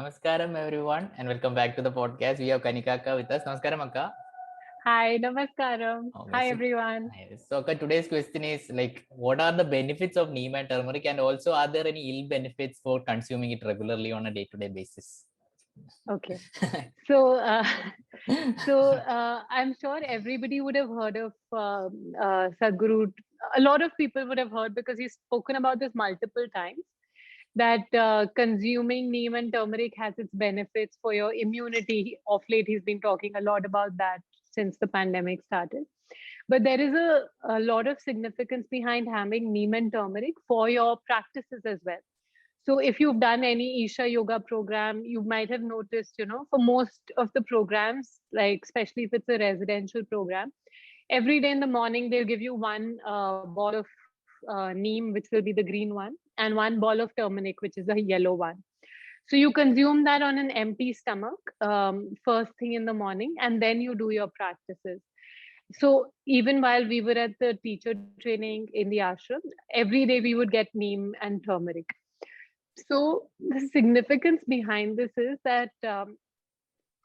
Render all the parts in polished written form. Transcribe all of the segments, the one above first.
Namaskaram everyone and welcome back to the podcast. We have Kanika akka with us. Namaskaram akka. Hi, Namaskaram. Okay, Hi, everyone. Akka, today's question is like, what are the benefits of neem and turmeric, and also are there any ill benefits for consuming it regularly on a day-to-day basis? Okay. So, I'm sure everybody would have heard of Sadhguru. A lot of people would have heard because he's spoken about this multiple times that consuming neem and turmeric has its benefits for your immunity. Of late, he's been talking a lot about that since the pandemic started. But there is a lot of significance behind having neem and turmeric for your practices as well. So if you've done any Isha yoga program, you might have noticed, for most of the programs, like especially if it's a residential program, every day in the morning they'll give you one ball of neem, which will be the green one, and one ball of turmeric, which is the yellow one. So you consume that on an empty stomach first thing in the morning, and then you do your practices. So even while we were at the teacher training in the ashram, every day we would get neem and turmeric. So the significance behind this is that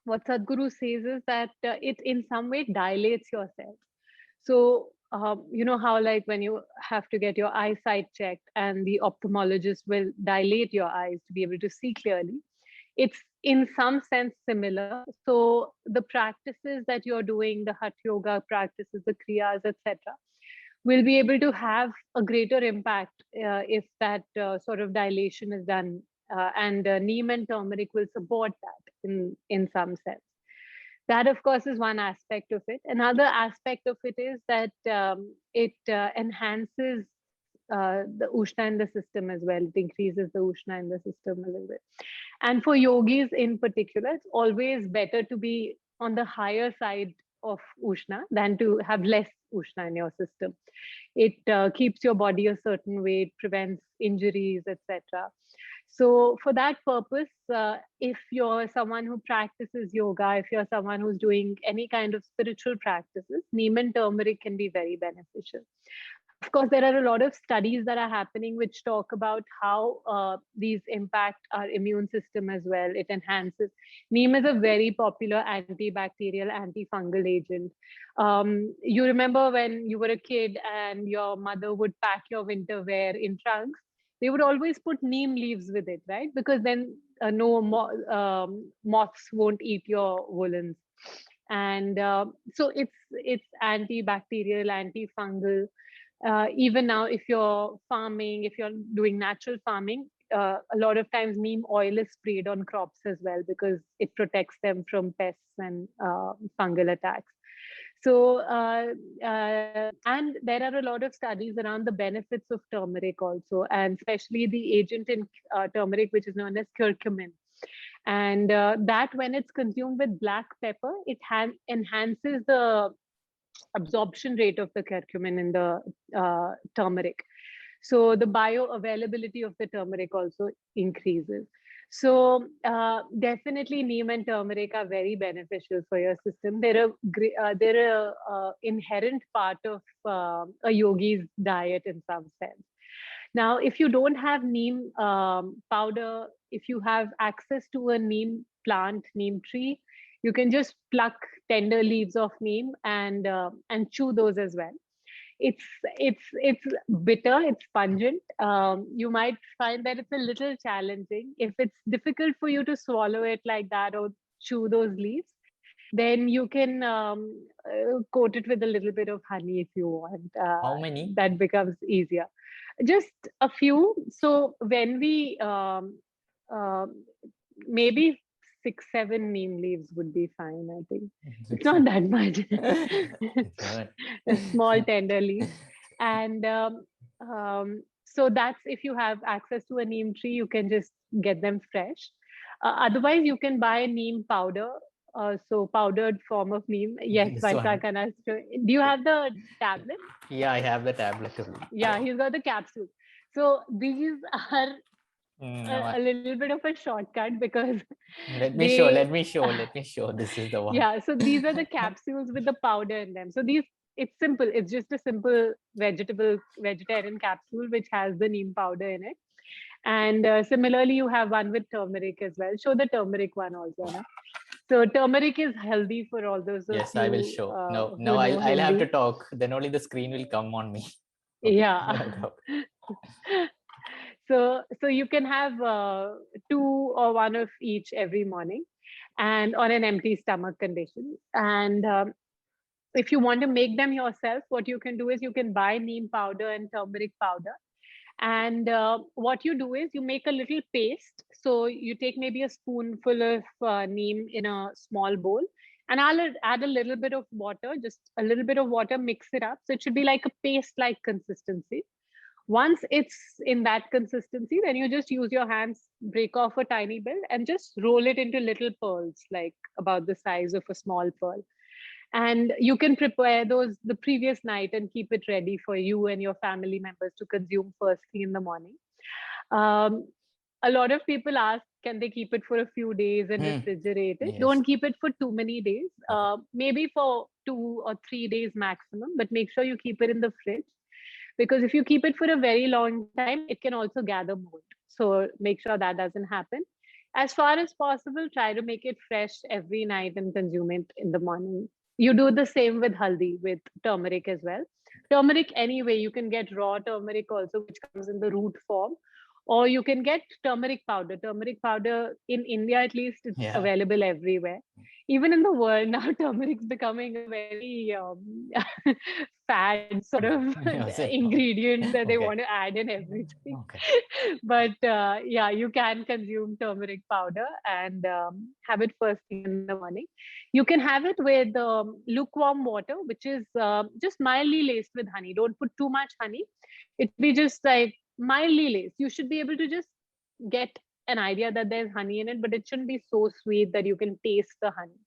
what Sadhguru says is that it in some way dilates your cells. So you know how like when you have to get your eyesight checked and the ophthalmologist will dilate your eyes to be able to see clearly. It's in some sense similar. So the practices that you're doing, the Hatha Yoga practices, the Kriyas, etc., will be able to have a greater impact if that sort of dilation is done. And neem and turmeric will support that in some sense. That, of course, is one aspect of it. Another aspect of it is that it enhances the Ushna in the system as well. It increases the Ushna in the system a little bit. And for yogis in particular, it's always better to be on the higher side of Ushna than to have less Ushna in your system. It keeps your body a certain way, it prevents injuries, etc. So, for that purpose, if you're someone who practices yoga, if you're someone who's doing any kind of spiritual practices, neem and turmeric can be very beneficial. Of course, there are a lot of studies that are happening which talk about how these impact our immune system as well. It enhances. Neem is a very popular antibacterial, antifungal agent. You remember when you were a kid and your mother would pack your winter wear in trunks, they would always put neem leaves with it, right? Because then no moths won't eat your woolens. And so it's antibacterial, antifungal. Even now, if you're farming, if you're doing natural farming, a lot of times neem oil is sprayed on crops as well because it protects them from pests and fungal attacks. So, and there are a lot of studies around the benefits of turmeric also, and especially the agent in turmeric, which is known as curcumin. And that, when it's consumed with black pepper, it enhances the absorption rate of the curcumin in the turmeric. So the bioavailability of the turmeric also increases. So definitely neem and turmeric are very beneficial for your system. They're a inherent part of a yogi's diet in some sense. Now, if you don't have neem powder, if you have access to a neem plant, neem tree, you can just pluck tender leaves of neem and chew those as well. It's bitter, it's pungent. You might find that it's a little challenging. If it's difficult for you to swallow it like that or chew those leaves, then you can coat it with a little bit of honey if you want. How many? That becomes easier. Just a few. So when we maybe 6, 7 neem leaves would be fine. I think it's not that much. A small tender leaf, and so that's if you have access to a neem tree, you can just get them fresh. Otherwise, you can buy neem powder. So powdered form of neem. Yes, This one. Vaisakh and do you have the tablet? Yeah, I have the tablet. Yeah, he's got the capsule. So these are No, a little bit of a shortcut because let me show. they Let me show. Let me show. This is the one. yeah, so these are the capsules with the powder in them. So these, it's simple. It's just a simple vegetarian capsule which has the neem powder in it. And similarly, you have one with turmeric as well. Show the turmeric one also, na? So turmeric is healthy for all those of Yes, you I will show. No, who know I'll have to Hindi. talk. Then only the screen will come on me. Okay. Yeah. Go. So you can have two or one of each every morning, and on an empty stomach condition. And if you want to make them yourself, what you can do is you can buy neem powder and turmeric powder. And what you do is you make a little paste. So you take maybe a spoonful of neem in a small bowl, and I'll add a little bit of water, just a little bit of water, mix it up. So it should be like a paste like consistency. Once it's in that consistency, then you just use your hands, break off a tiny bit, and just roll it into little pearls, like about the size of a small pearl. And you can prepare those the previous night and keep it ready for you and your family members to consume first thing in the morning. um, a lot of people ask, can they keep it for a few days and refrigerate it? Yes. Don't keep it for too many days. Okay. Maybe for 2 or 3 days maximum, but make sure you keep it in the fridge, because if you keep it for a very long time, it can also gather mold. So make sure that doesn't happen. As far as possible, try to make it fresh every night and consume it in the morning. You do the same with haldi, with turmeric as well. Turmeric, anyway, you can get raw turmeric also, which comes in the root form, or you can get turmeric powder. Turmeric powder in India, at least, it's Yeah. available everywhere. Even in the world now, turmeric's becoming a very fad sort of Was it? ingredient that they Okay. want to add in everything. Okay. But yeah, you can consume turmeric powder and have it first thing in the morning. You can have it with lukewarm water, which is just mildly laced with honey. Don't put too much honey. It should be just like mildly laced. You should be able to just get an idea that there's honey in it, but it shouldn't be so sweet that you can taste the honey.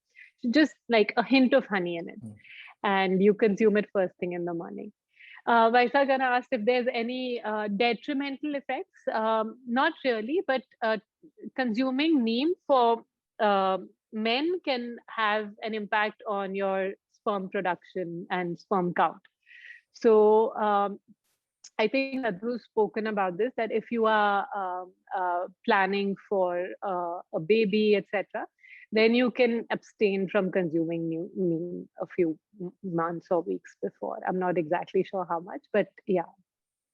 Just like a hint of honey in it. And you consume it first thing in the morning. Vaisakh asked if there's any detrimental effects. Not really, but consuming neem for uh, men can have an impact on your sperm production and sperm count. So I think Sadhguru's spoken about this, that if you are planning for a baby, etc., then you can abstain from consuming neem a few months or weeks before. I'm not exactly sure how much, but yeah,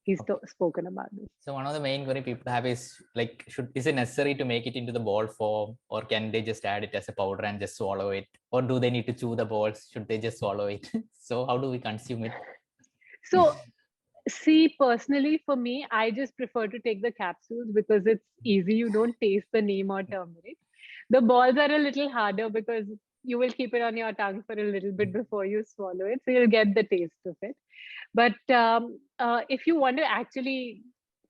he's spoken about this. So one of the main worry people have is like, is it necessary to make it into the ball form, or can they just add it as a powder and just swallow it, or do they need to chew the balls? Should they just swallow it? So how do we consume it? So see, personally, for me, I just prefer to take the capsules because it's easy. You don't taste the neem or turmeric. The balls are a little harder because you will keep it on your tongue for a little bit before you swallow it. So you'll get the taste of it. But if you want to actually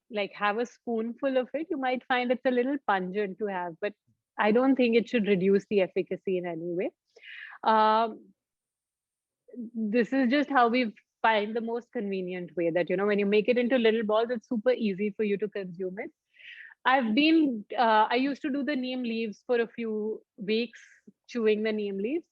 like have a spoonful of it, you might find it's a little pungent to have, but I don't think it should reduce the efficacy in any way. Um, this is just how we find the most convenient way, that when you make it into little balls, it's super easy for you to consume it. I used to do the neem leaves for a few weeks, chewing the neem leaves.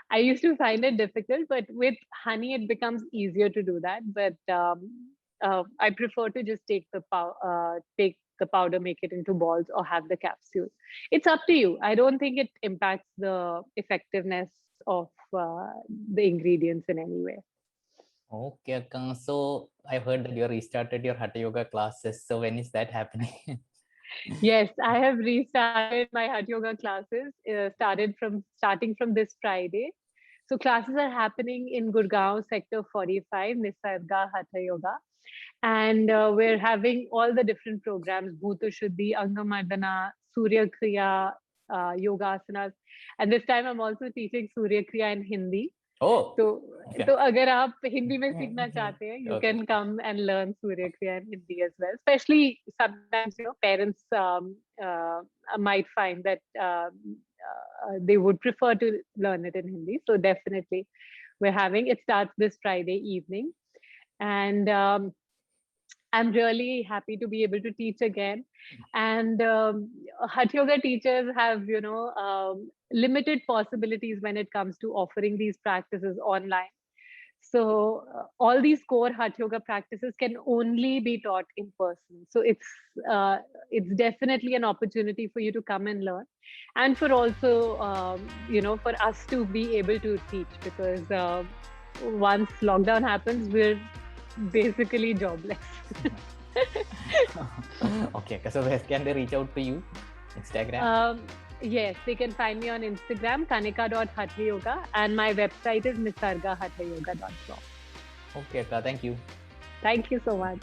I used to find it difficult, but with honey it becomes easier to do that. But I prefer to just take the powder, make it into balls, or have the capsule. It's up to you. I don't think it impacts the effectiveness of the ingredients in any way. Okay, Akka. So I heard that you restarted your Hatha Yoga classes. So when is that happening? Yes, I have restarted my Hatha Yoga classes, starting from this Friday. So classes are happening in Gurgaon, Sector 45, Nisarga Hatha Yoga. And we're having all the different programs, Bhuta Shuddhi, Angamardana, Surya Kriya, Yoga Asanas. And this time I'm also teaching Surya Kriya in Hindi. Oh, तो okay. तो अगर आप हिंदी में सीखना चाहते हैं, you Okay. can come and learn Surya Kriya in Hindi as well. Especially sometimes, parents might find that they would prefer to learn it in Hindi. So definitely, it starts this Friday evening, and I'm really happy to be able to teach again. And Hatha Yoga teachers have, limited possibilities when it comes to offering these practices online. So all these core Hatha Yoga practices can only be taught in person. So it's definitely an opportunity for you to come and learn, and for also for us to be able to teach, because once lockdown happens, we're basically jobless. Okay, so where can they reach out to you? Instagram? Yes, they can find me on Instagram, kanika.hathayoga, and my website is nisargahathayoga.com. Okay, Akka, thank you. Thank you so much.